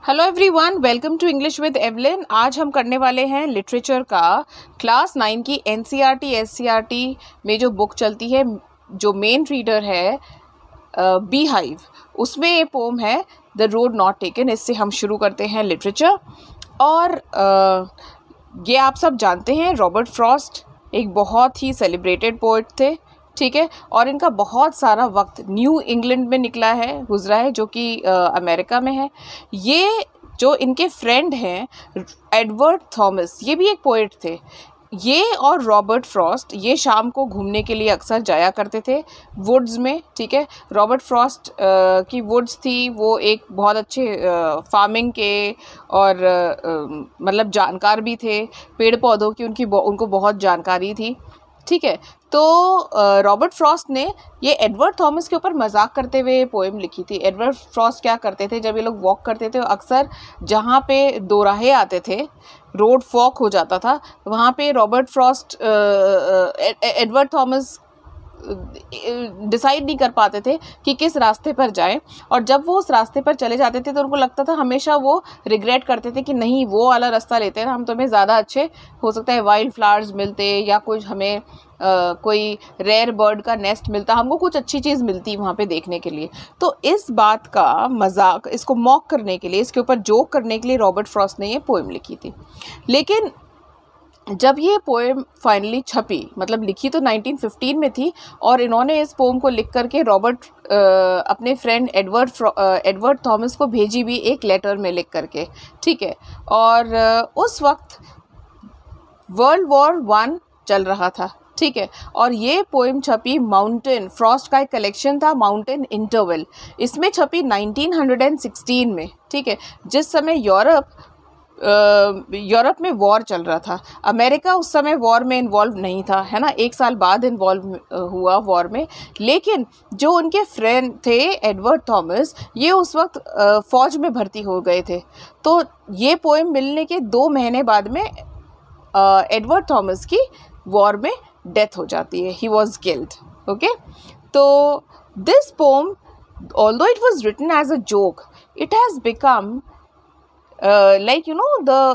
Hello everyone, welcome to English with Evelyn. आज हम करने वाले हैं लिटरेचर का क्लास 9 की एनसीईआरटी एससीईआरटी में जो बुक चलती है, जो मेन रीडर है बी हाइव, उसमें ये पोम है द रोड नॉट टेकन। इससे हम शुरू करते हैं लिटरेचर। और ये आप सब जानते हैं, रॉबर्ट फ्रॉस्ट एक बहुत ही सेलिब्रेटेड पोइट थे, ठीक है। और इनका बहुत सारा वक्त न्यू इंग्लैंड में निकला है, गुजरा है, जो कि अमेरिका में है। ये जो इनके फ्रेंड हैं एडवर्ड थॉमस, ये भी एक पोएट थे। ये और रॉबर्ट फ्रॉस्ट ये शाम को घूमने के लिए अक्सर जाया करते थे वुड्स में, ठीक है। रॉबर्ट फ्रॉस्ट की वुड्स थी, वो एक बहुत अच्छे फार्मिंग के और मतलब जानकार भी थे, पेड़ पौधों की उनको बहुत जानकारी थी, ठीक है। तो रॉबर्ट फ्रॉस्ट ने ये एडवर्ड थॉमस के ऊपर मजाक करते हुए पोएम लिखी थी। एडवर्ड फ्रॉस्ट क्या करते थे, जब ये लोग वॉक करते थे, अक्सर जहाँ पे दोराहे आते थे, रोड फॉक हो जाता था, वहाँ पे Robert Frost Edward Thomas decide नहीं कर पाते थे कि किस रास्ते पर जाएं। और जब वो उस रास्ते पर चले जाते थे तो उनको लगता था, हमेशा वो रिग्रेट करते थे कि नहीं, वो वाला रास्ता लेते हैं ना, हम तुम्हें ज़्यादा अच्छे, हो सकता है वाइल्ड फ्लावर्स मिलते, या कुछ हमें कोई रेयर बर्ड का नेस्ट मिलता, हमको कुछ अच्छी चीज़ मिलती वहाँ पे देखने के लिए। तो इस बात का मजाक, इसको मॉक करने के लिए, इसके ऊपर जोक करने के लिए रॉबर्ट फ्रॉस्ट ने ये पोएम लिखी थी। लेकिन जब ये पोएम फाइनली छपी, मतलब लिखी तो 1915 में थी, और इन्होंने इस पोएम को लिख करके रॉबर्ट अपने फ्रेंड एडवर्ड थॉमस को भेजी भी, एक लेटर में लिख करके, ठीक है। और उस वक्त वर्ल्ड वॉर 1 चल रहा था, ठीक है। और ये पोएम छपी माउंटेन, फ्रॉस्ट का एक कलेक्शन था माउंटेन इंटरवल, इसमें छपी 1916 में, ठीक है। जिस समय यूरोप में वॉर चल रहा था। अमेरिका उस समय वॉर में इन्वॉल्व नहीं था, है ना, 1 साल बाद इन्वॉल्व हुआ वॉर में। लेकिन जो उनके फ्रेंड थे एडवर्ड थॉमस, ये उस वक्त फ़ौज में भर्ती हो गए थे। तो ये पोएम मिलने के 2 महीने बाद में एडवर्ड थॉमस की वॉर में डेथ हो जाती है, ही वॉज किल्ड, ओके। तो this pome, although it was written as a joke, it has become like, you know,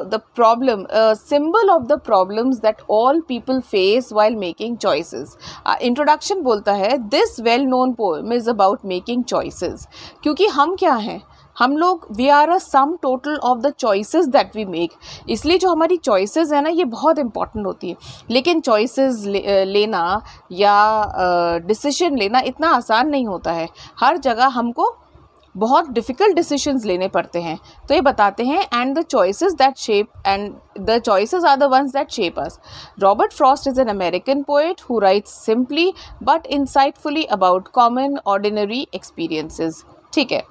the problem, symbol of the problems that all people face while making choices. Introduction बोलता है, this well known poem is about making choices. क्योंकि हम क्या हैं, हम लोग we are a sum total of the choices that we make. इसलिए जो हमारी choices है ना, ये बहुत important होती है। लेकिन choices लेना या decision लेना इतना आसान नहीं होता है। हर जगह हमको बहुत डिफ़िकल्ट डिसीजंस लेने पड़ते हैं। तो ये बताते हैं, and the choices are the ones that shape us. Robert Frost is an American poet who writes simply but insightfully about common ordinary experiences, ठीक है।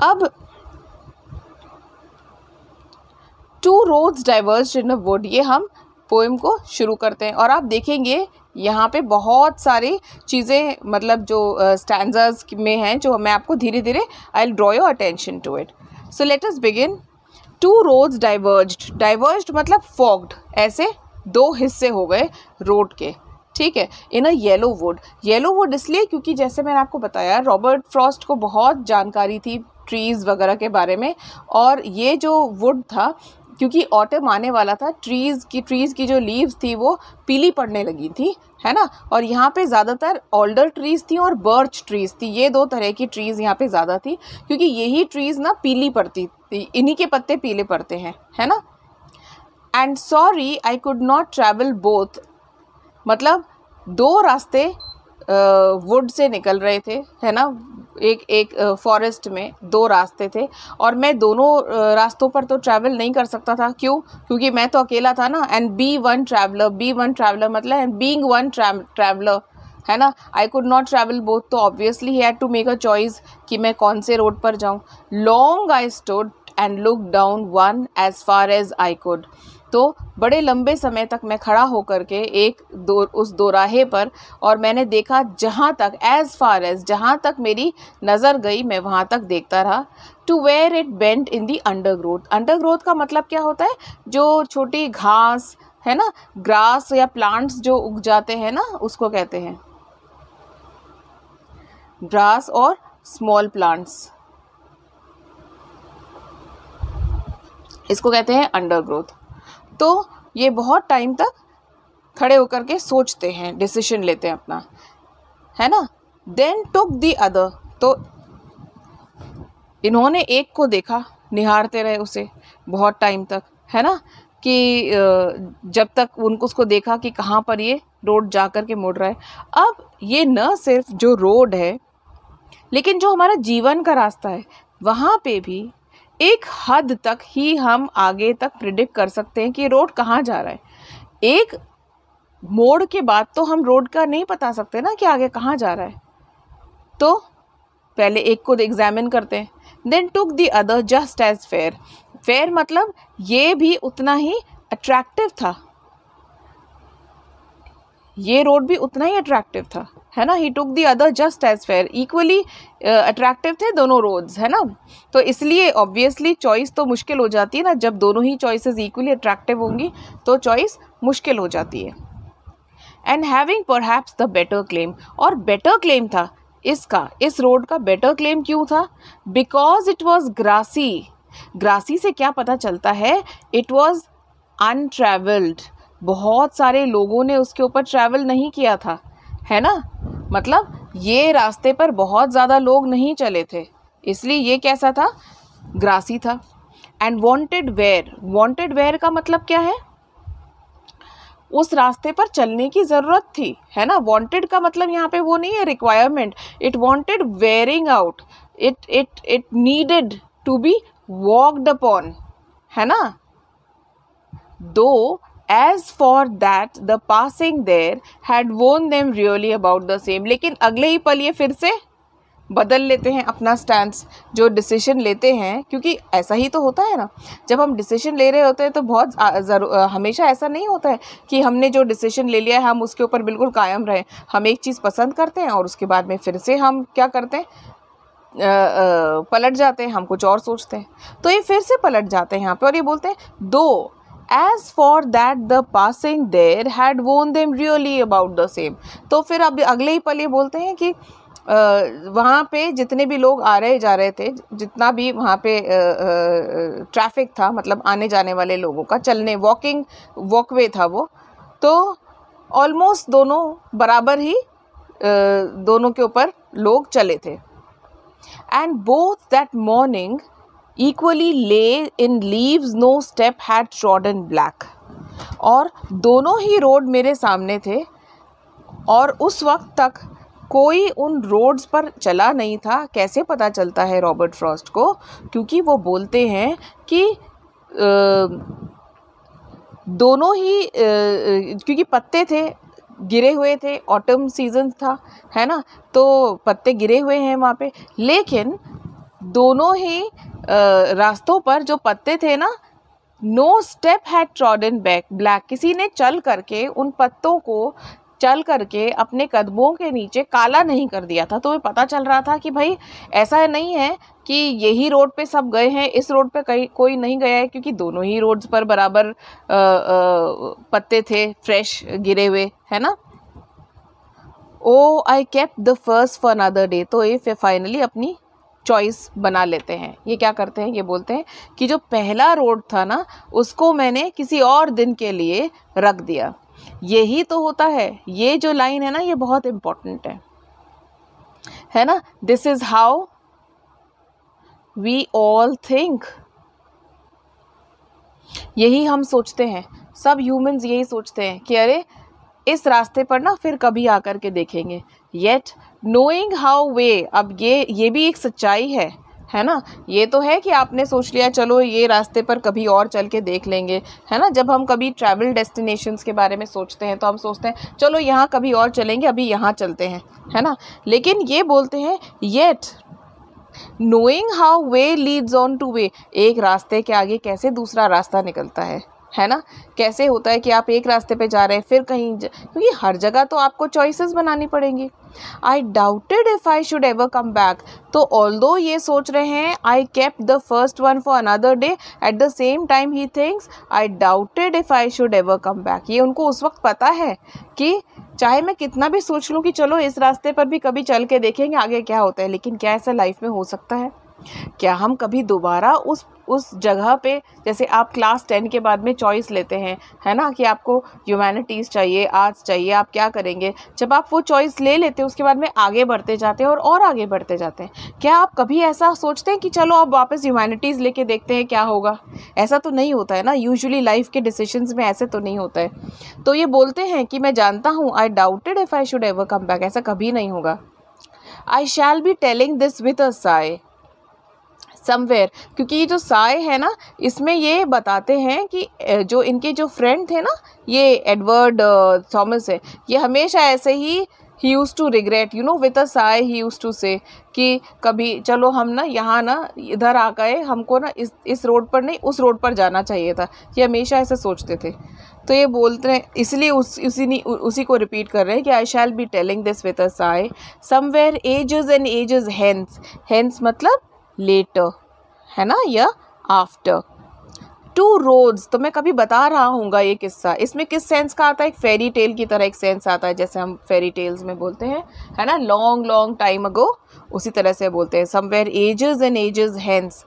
अब two roads diverged in a wood, ये हम पोएम को शुरू करते हैं। और आप देखेंगे यहाँ पे बहुत सारी चीज़ें, मतलब जो स्टैंजास में हैं, जो मैं आपको धीरे धीरे I will draw your attention to it. So let us begin. Two roads diverged, diverged मतलब फॉग्ड, ऐसे 2 हिस्से हो गए रोड के, ठीक है। इन a yellow would, yellow would इसलिए क्योंकि जैसे मैंने आपको बताया, रॉबर्ट फ्रॉस्ट को बहुत जानकारी थी ट्रीज़ वगैरह के बारे में। और ये जो वुड था, क्योंकि ऑटम आने वाला था, ट्रीज़ की जो लीव्स थी वो पीली पड़ने लगी थी, है ना। और यहाँ पे ज़्यादातर ऑल्डर ट्रीज़ थी और बर्च ट्रीज़ थी, ये 2 तरह की ट्रीज़ यहाँ पे ज़्यादा थी, क्योंकि यही ट्रीज़ ना पीली पड़ती, इन्हीं के पत्ते पीले पड़ते हैं, है ना। And sorry I could not travel both, मतलब 2 रास्ते वुड से निकल रहे थे, है ना। एक फॉरेस्ट में 2 रास्ते थे, और मैं दोनों रास्तों पर तो ट्रैवल नहीं कर सकता था। क्यों? क्योंकि मैं तो अकेला था ना। एंड बी वन ट्रैवलर मतलब, एंड बीइंग वन ट्रैवलर, है ना। I could not travel both, तो obviously he had to make a choice कि मैं कौन से रोड पर जाऊँ। Long I stood and look down one as far as I could, तो बड़े लंबे समय तक मैं खड़ा होकर के उस दोराहे पर, और मैंने देखा जहाँ तक, एज फार एज, जहाँ तक मेरी नज़र गई मैं वहाँ तक देखता रहा। To where it bent in the undergrowth, undergrowth का मतलब क्या होता है, जो छोटी घास है ना, ग्रास या प्लांट्स जो उग जाते हैं ना, उसको कहते हैं ग्रास और स्मॉल प्लांट्स। इसको कहते हैं अंडरग्रोथ। तो ये बहुत टाइम तक खड़े होकर के सोचते हैं, डिसीजन लेते हैं अपना, है ना। देन टुक द अदर, तो इन्होंने एक को देखा, निहारते रहे उसे बहुत टाइम तक, है ना, कि जब तक उनको उसको देखा कि कहाँ पर ये रोड जा कर के मुड़ रहा है। अब ये न सिर्फ जो रोड है, लेकिन जो हमारा जीवन का रास्ता है, वहाँ पे भी एक हद तक ही हम आगे तक प्रिडिक्ट कर सकते हैं कि रोड कहाँ जा रहा है। एक मोड़ के बाद तो हम रोड का नहीं बता सकते ना कि आगे कहाँ जा रहा है। तो पहले एक को एग्जामिन करते हैं। Then took the other just as fair. Fair मतलब ये भी उतना ही अट्रैक्टिव था, ये रोड भी उतना ही अट्रैक्टिव था, है ना। He took the other just as fair, equally attractive थे दोनों रोड्स, है ना। तो इसलिए ऑब्वियसली चॉइस तो मुश्किल हो जाती है ना, जब दोनों ही चॉइसेस इक्वली अट्रैक्टिव होंगी तो चॉइस मुश्किल हो जाती है। And having perhaps the better claim, और बेटर क्लेम था इसका, इस रोड का बेटर क्लेम क्यों था? Because it was grassy. Grassy से क्या पता चलता है? इट वॉज अनट्रैवल्ड, बहुत सारे लोगों ने उसके ऊपर ट्रैवल नहीं किया था, है ना। मतलब ये रास्ते पर बहुत ज़्यादा लोग नहीं चले थे, इसलिए ये कैसा था? ग्रासी था। And wanted wear, wanted wear का मतलब क्या है? उस रास्ते पर चलने की ज़रूरत थी, है ना। वांटेड का मतलब यहाँ पे वो नहीं है requirement, it wanted wearing out, it needed to be walked upon, है ना। Though as for that the passing there had worn them really about the same, लेकिन अगले ही पल ये फिर से बदल लेते हैं अपना स्टैंड, जो डिसीजन लेते हैं, क्योंकि ऐसा ही तो होता है ना, जब हम डिसीजन ले रहे होते हैं तो बहुत हमेशा ऐसा नहीं होता है कि हमने जो डिसीजन ले लिया है हम उसके ऊपर बिल्कुल कायम रहें। हम एक चीज़ पसंद करते हैं और उसके बाद में फिर से हम क्या करते हैं, पलट जाते हैं, हम कुछ और सोचते हैं। तो ये फिर से पलट जाते हैं यहाँ पे और ये बोलते हैं though as for that the passing there had worn them really about the same. तो फिर अब अगले ही पल ये बोलते हैं कि वहाँ पे जितने भी लोग आ रहे जा रहे थे, जितना भी वहाँ पे ट्रैफिक था, मतलब आने जाने वाले लोगों का चलने, वॉकवे था वो, तो ऑलमोस्ट दोनों बराबर ही दोनों के ऊपर लोग चले थे। And both that morning equally lay in leaves, no step had trodden black, और दोनों ही रोड मेरे सामने थे और उस वक्त तक कोई उन रोड्स पर चला नहीं था। कैसे पता चलता है रॉबर्ट फ्रॉस्ट को? क्योंकि वो बोलते हैं कि दोनों ही क्योंकि पत्ते थे, गिरे हुए थे, ऑटम सीजन था, है ना, तो पत्ते गिरे हुए हैं वहाँ पे, लेकिन दोनों ही रास्तों पर जो पत्ते थे ना, no step had trodden black, किसी ने चल करके उन पत्तों को चल करके अपने कदमों के नीचे काला नहीं कर दिया था। तो ये पता चल रहा था कि भाई ऐसा नहीं है कि यही रोड पे सब गए हैं, इस रोड पे कोई नहीं गया है, क्योंकि दोनों ही रोड्स पर बराबर पत्ते थे, फ्रेश गिरे हुए, है ना। Oh I kept the first for another day, तो ये फाइनली अपनी चॉइस बना लेते हैं। ये क्या करते हैं? ये बोलते हैं कि जो पहला रोड था ना, उसको मैंने किसी और दिन के लिए रख दिया। यही तो होता है, ये जो लाइन है ना, ये बहुत इम्पोर्टेंट है ना। This is how we all think, यही हम सोचते हैं, सब ह्यूमंस यही सोचते हैं कि अरे इस रास्ते पर ना फिर कभी आकर के देखेंगे। येट नोइंग हाउ वे, अब ये भी एक सच्चाई है ना। ये तो है कि आपने सोच लिया चलो ये रास्ते पर कभी और चल के देख लेंगे, है ना। जब हम कभी ट्रैवल डेस्टिनेशंस के बारे में सोचते हैं तो हम सोचते हैं चलो यहाँ कभी और चलेंगे, अभी यहाँ चलते हैं, है ना। लेकिन ये बोलते हैं yet knowing how way Leeds on two way, एक रास्ते के आगे कैसे दूसरा रास्ता निकलता है ना। कैसे होता है कि आप एक रास्ते पे जा रहे हैं फिर कहीं क्योंकि हर जगह तो आपको चॉइसेस बनानी पड़ेंगी। आई doubted if I should ever come back, तो ऑल्दो ये सोच रहे हैं आई kept the first one for another day, at the same time he thinks I doubted if I should ever come back. ये उनको उस वक्त पता है कि चाहे मैं कितना भी सोच लूँ कि चलो इस रास्ते पर भी कभी चल के देखेंगे आगे क्या होता है, लेकिन क्या ऐसा लाइफ में हो सकता है? क्या हम कभी दोबारा उस जगह पे, जैसे आप क्लास 10 के बाद में चॉइस लेते हैं, है ना, कि आपको ह्यूमैनिटीज़ चाहिए, आर्ट्स चाहिए, आप क्या करेंगे। जब आप वो चॉइस ले लेते हैं उसके बाद में आगे बढ़ते जाते हैं और आगे बढ़ते जाते हैं। क्या आप कभी ऐसा सोचते हैं कि चलो अब वापस ह्यूमैनिटीज़ लेके देखते हैं क्या होगा? ऐसा तो नहीं होता है ना, यूजुअली लाइफ के डिसीजंस में ऐसे तो नहीं होता है। तो ये बोलते हैं कि मैं जानता हूँ, I doubted if I should ever come back, ऐसा कभी नहीं होगा। I shall be telling this with a sigh somewhere, क्योंकि ये जो साय है ना, इसमें ये बताते हैं कि जो इनके जो फ्रेंड थे ना, ये एडवर्ड थॉमस है, ये हमेशा ऐसे ही use to regret, you know, with a sigh he use to say कि कभी चलो हम ना यहाँ ना इधर आ गए, हमको ना इस रोड पर नहीं उस रोड पर जाना चाहिए था। ये हमेशा ऐसे सोचते थे। तो ये बोलते हैं, इसलिए उसी को रिपीट कर रहे हैं कि I shall be telling this with a sigh somewhere ages and ages hence, hence मतलब लेटर, है ना, या आफ्टर। टू रोड्स, तो मैं कभी बता रहा हूँगा ये किस्सा, इसमें किस सेंस का आता है? एक फेरी टेल की तरह एक सेंस आता है, जैसे हम फेरी टेल्स में बोलते हैं, है ना, लॉन्ग लॉन्ग टाइम अगो, उसी तरह से बोलते हैं somewhere ages and ages hence.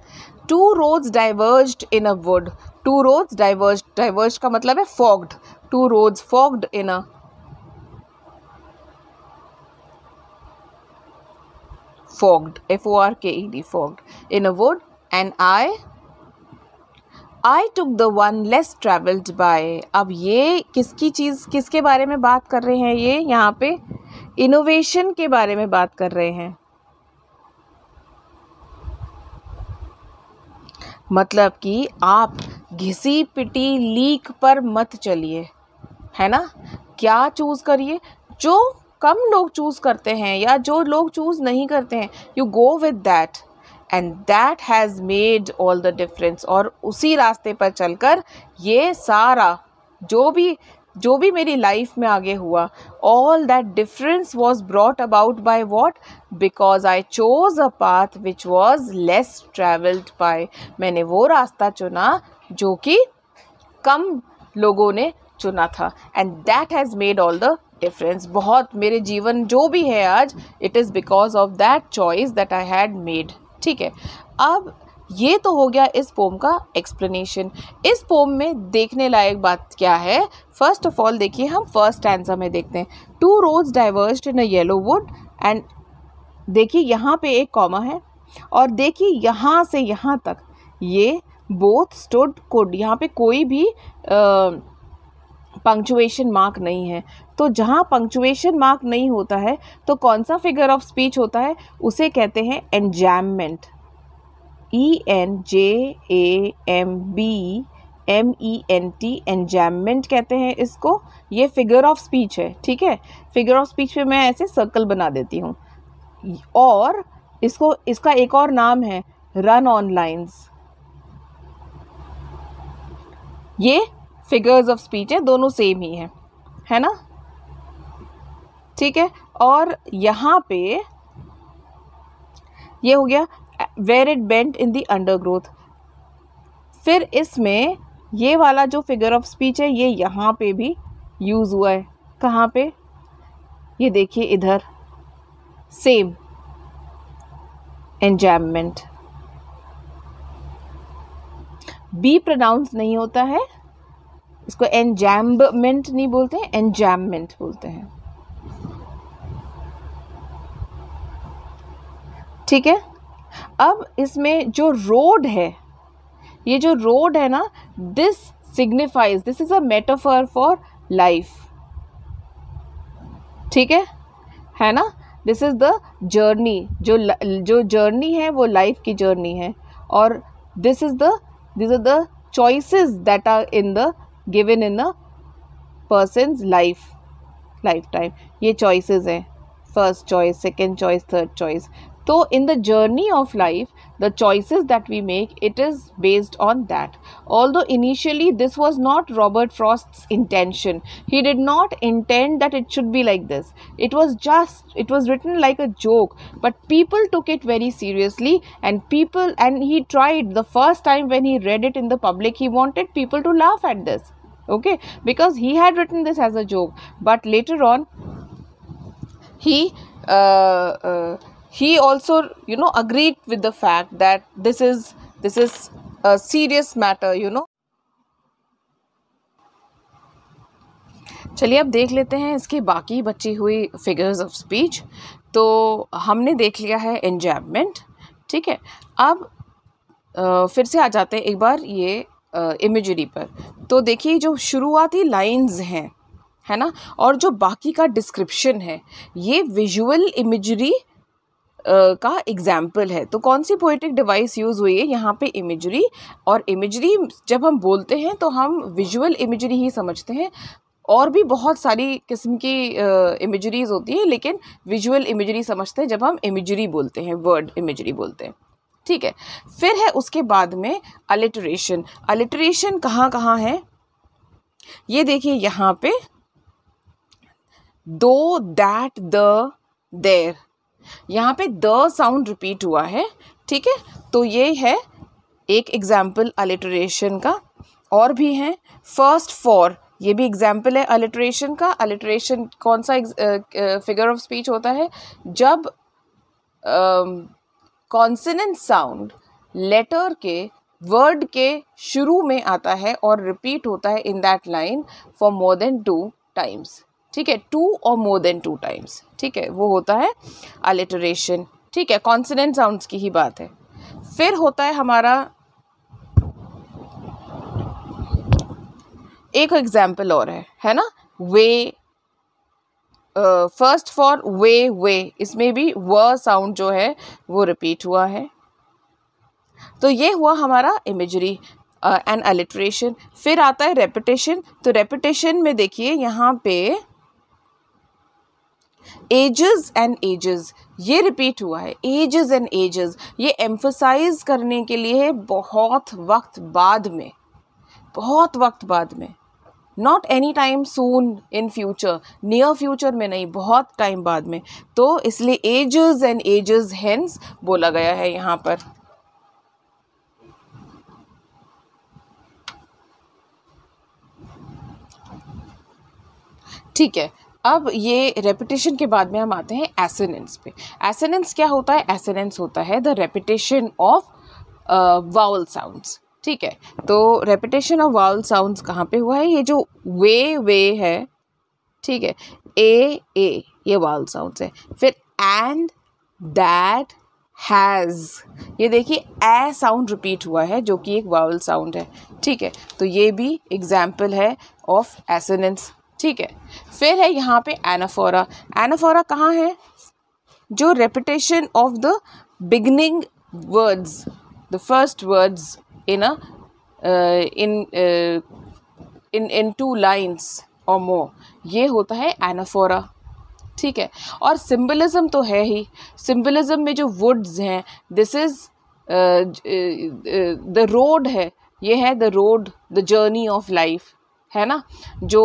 Two roads diverged in a wood, two roads diverged, diverged का मतलब है forked, two roads forked in a fogged, F-O-R-K-E-D, fogged in a wood, and I took the one less traveled by। अब ये किसके बारे में बात कर रहे हैं? ये यहाँ पे इनोवेशन के बारे में बात कर रहे हैं। मतलब कि आप घिसी पिटी लीक पर मत चलिए, है ना। क्या चूज़ करिए? जो कम लोग चूज़ करते हैं या जो लोग चूज़ नहीं करते हैं, you go with that and that has made all the difference. और उसी रास्ते पर चलकर ये सारा जो भी मेरी लाइफ में आगे हुआ, all that difference was brought about by what? Because I chose a path which was less travelled by. मैंने वो रास्ता चुना जो कि कम लोगों ने चुना था, and that has made all the difference. बहुत मेरे जीवन जो भी है आज, it is because of that choice that I had made. ठीक है, अब ये तो हो गया इस पोम का एक्सप्लेनेशन। इस पोम में देखने लायक बात क्या है? फर्स्ट ऑफ ऑल देखिए, हम फर्स्ट स्टैंजा में देखते हैं, two roads diverged in a yellow wood, and देखिए यहाँ पे एक कॉमा है, और देखिए यहाँ से यहाँ तक ये बोथ स्टूड कुड, यहाँ पे कोई भी पंक्चुएशन मार्क नहीं है। तो जहाँ पंक्चुएशन मार्क नहीं होता है तो कौन सा फिगर ऑफ स्पीच होता है? उसे कहते हैं एंजैममेंट, ENJAMBMENT, एंजैममेंट कहते हैं इसको। ये फिगर ऑफ स्पीच है, ठीक है। फिगर ऑफ स्पीच पे मैं ऐसे सर्कल बना देती हूँ, और इसका एक और नाम है रन ऑन लाइन्स। ये फिगर्स ऑफ स्पीच है, दोनों सेम ही है ना, ठीक है। और यहाँ पे ये हो गया where it bent in the undergrowth. फिर इसमें ये वाला जो फिगर ऑफ स्पीच है ये यहाँ पे भी यूज़ हुआ है। कहाँ पे? ये देखिए इधर, सेम एंजैममेंट। बी प्रोनाउंस नहीं होता है, इसको एंजैम्बमेंट नहीं बोलते हैं, एंजैममेंट बोलते हैं, ठीक है। अब इसमें जो रोड है, ये जो रोड है ना, this signifies, this is a metaphor for life, ठीक है ना। दिस इज द जर्नी, जो जर्नी है वो लाइफ की जर्नी है, और this are the choices that are given in a person's lifetime. ये चॉइसेस हैं, first choice, second choice, third choice. तो in the journey of life, the choices that we make, it is based on that. Although initially this was not Robert Frost's intention. He did not intend that it should be like this. It was written like a joke, but people took it very seriously, and he tried the first time when he read it in the public, he wanted people to laugh at this, okay, because he had written this as a joke, but later on he he also agreed with the fact that this is a serious matter. चलिए अब देख लेते हैं इसकी बाकी बची हुई figures of speech. तो हमने देख लिया है एंजैम्पमेंट, ठीक है। अब फिर से आ जाते हैं एक बार ये इमेजरी पर। तो देखिए जो शुरुआती लाइंस हैं, है ना, और जो बाकी का डिस्क्रिप्शन है, ये विजुअल इमेजरी का एग्जाम्पल है। तो कौन सी पोएटिक डिवाइस यूज़ हुई है यहाँ पे? इमेजरी। और इमेजरी जब हम बोलते हैं तो हम विजुअल इमेजरी ही समझते हैं। और भी बहुत सारी किस्म की इमेजरीज होती है, लेकिन विजुअल इमेजरी समझते हैं जब हम इमेजरी बोलते हैं, वर्ड इमेजरी बोलते हैं, ठीक है। फिर है उसके बाद में अलिटरेशन। अलिटरेशन कहाँ कहाँ है? ये देखिए यहाँ पे, दो, दैट, द, देयर, यहाँ पे द साउंड रिपीट हुआ है, ठीक है। तो ये है एक एग्जाम्पल अलिटरेशन का। और भी हैं, फर्स्ट, फॉर, ये भी एग्जाम्पल है अलिटरेशन का। अलिटरेशन कौन सा फिगर ऑफ स्पीच होता है? जब कॉन्सोनेंट साउंड लेटर के, वर्ड के शुरू में आता है और रिपीट होता है in that line for more than 2 times, ठीक है, 2 और मोर देन 2 टाइम्स, ठीक है, वो होता है अलिटरेशन, ठीक है। कॉन्सोनेंट साउंड्स की ही बात है। फिर होता है हमारा एक एग्जाम्पल और है ना, वे। फर्स्ट फॉर वे, वे, इसमें भी व साउंड जो है वो रिपीट हुआ है। तो ये हुआ हमारा इमेजरी एंड अलिटरेशन। फिर आता है रेपिटेशन। तो रेपिटेशन में देखिए यहाँ पे एजेस एंड एजेस, ये रिपीट हुआ है, एजेस एंड एजेस। ये एम्फसाइज करने के लिए बहुत वक्त बाद में, बहुत वक्त बाद में, not any time soon in future, near future में नहीं, बहुत टाइम बाद में। तो इसलिए एजेस एंड एजेस हेंस बोला गया है यहाँ पर। ठीक है, अब ये रेपिटेशन के बाद में हम आते हैं एसोनेंस पे। एसोनेंस क्या होता है? एसोनेंस होता है the repetition of vowel sounds, ठीक है। तो रेपिटेशन ऑफ वावल साउंड्स कहाँ पे हुआ है? ये जो वे, वे है, ठीक है, ए, ये वावल साउंड्स है। फिर एंड, दैट, हैज़, ये देखिए ए साउंड रिपीट हुआ है जो कि एक वावल साउंड है, ठीक है। तो ये भी एग्जाम्पल है ऑफ एसोनेंस, ठीक है। फिर है यहाँ पे एनाफोरा। एनाफोरा कहाँ है? जो repetition of the beginning words, the first words in a in 2 lines और मोर, ये होता है एनाफोरा, ठीक है। और सिंबलिज्म तो है ही। सिंबलिज्म में जो वुड्स हैं, दिस इज द रोड है, ये है the road, the journey of life, है ना। जो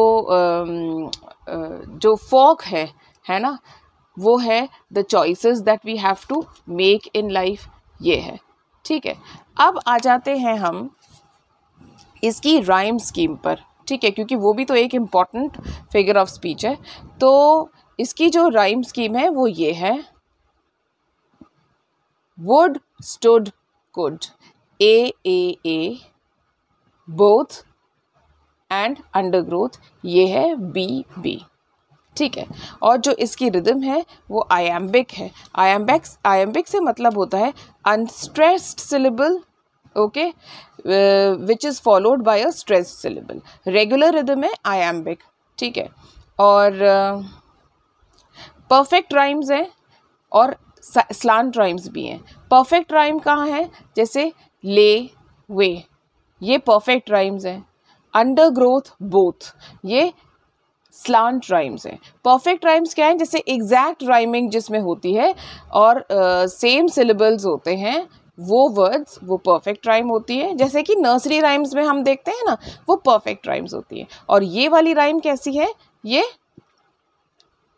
फॉक है ना, वो है the choices that we have to make in life, ये है, ठीक है। अब आ जाते हैं हम इसकी राइम स्कीम पर, ठीक है, क्योंकि वो भी तो एक इम्पॉर्टेंट फिगर ऑफ स्पीच है। तो इसकी जो राइम स्कीम है वो ये है, would, stood, could, A, both and undergrowth, ये है बी, ठीक है। और जो इसकी रिदम है वो आयम्बिक है। आयम्बिक से मतलब होता है unstressed syllable, okay, which is followed by a stressed syllable. Regular rhythm है आयम्बिक, ठीक है। और परफेक्ट राइम्स हैं और स्लांट राइम्स भी हैं। परफेक्ट राइम कहाँ है? जैसे ले, वे, ये परफेक्ट राइम्स हैं। अंडरग्रोथ, बोथ, ये स्लांट राइम्स हैं। परफेक्ट राइम्स क्या हैं? जैसे एग्जैक्ट राइमिंग जिसमें होती है और सेम सिलेबल्स होते हैं, वो वर्ड्स, वो परफेक्ट राइम होती है। जैसे कि नर्सरी राइम्स में हम देखते हैं ना, वो परफेक्ट राइम्स होती है। और ये वाली राइम कैसी है? ये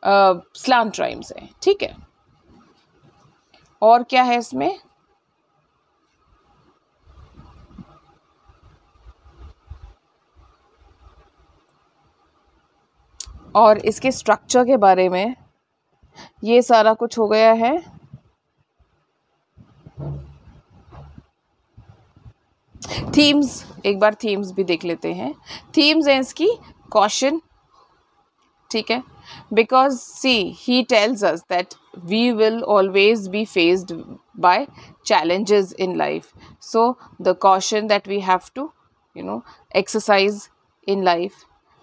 स्लांट राइम्स है, ठीक है। और क्या है इसमें? और इसके स्ट्रक्चर के बारे में ये सारा कुछ हो गया है। थीम्स, एक बार थीम्स भी देख लेते हैं। थीम्स हैं इसकी कॉशन, ठीक है, because see he tells us that we will always be faced by challenges in life. So the caution that we have to, exercise in life,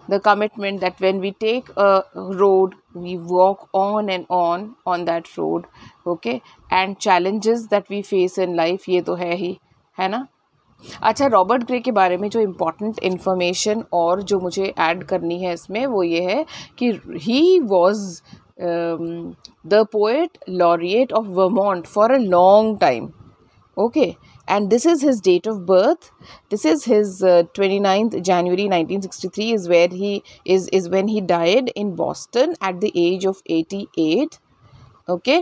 the commitment that when we take a road, we walk on and on that road, okay, and challenges that we face in life, ये तो है ना। अच्छा, Robert grey के बारे में जो important information और जो मुझे ऐड करनी है इसमें वो ये है कि he was the poet laureate of Vermont for a long time, okay, and this is his date of birth. This is his 29th January 1963 is where he is when he died in Boston at the age of 88, okay,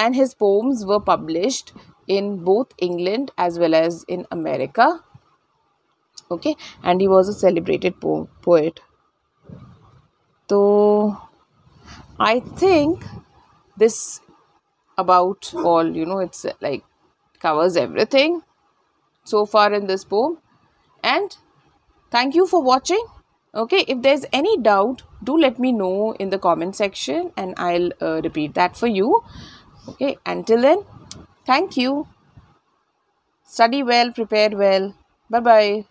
and his poems were published in both England as well as in America, okay, and he was a celebrated poet. So I think this about all, it's like covers everything so far in this poem, and thank you for watching. Okay, if there's any doubt, do let me know in the comment section and I'll repeat that for you. Okay, until then, thank you. Study well, prepare well. Bye bye.